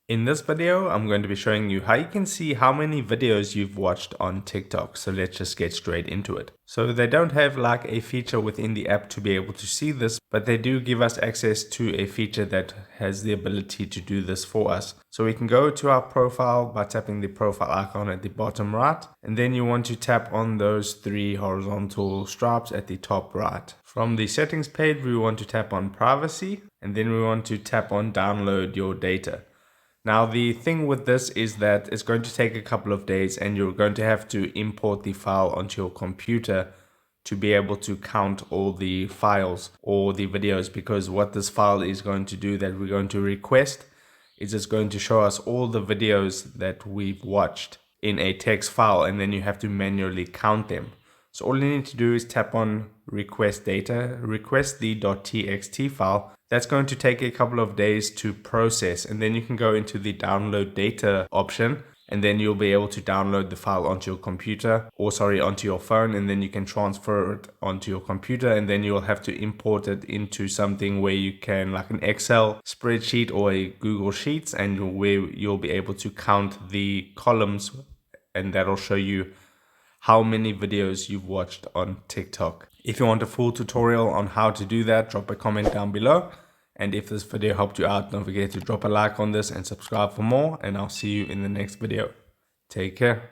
In this video, I'm going to be showing you how you can see how many videos you've watched on TikTok. So let's just get straight into it. So they don't have like a feature within the app to be able to see this, but they do give us access to a feature that has the ability to do this for us. So we can go to our profile by tapping the profile icon at the bottom right, and then you want to tap on those three horizontal stripes at the top right. From the settings page, we want to tap on privacy, and then we want to tap on download your data. Now the thing with this is that it's going to take a couple of days and you're going to have to import the file onto your computer to be able to count all the files or the videos, because what this file is going to do that we're going to request is it's going to show us all the videos that we've watched in a text file, and then you have to manually count them. So all you need to do is tap on request data, request the .txt file. That's going to take a couple of days to process, and then you can go into the download data option, and then you'll be able to download the file onto your computer, or onto your phone, and then you can transfer it onto your computer, and then you'll have to import it into something where you can, like an Excel spreadsheet or a Google Sheets, and where you'll be able to count the columns, and that'll show you how many videos you've watched on TikTok. If you want a full tutorial on how to do that, drop a comment down below. And if this video helped you out, don't forget to drop a like on this and subscribe for more. And I'll see you in the next video. Take care.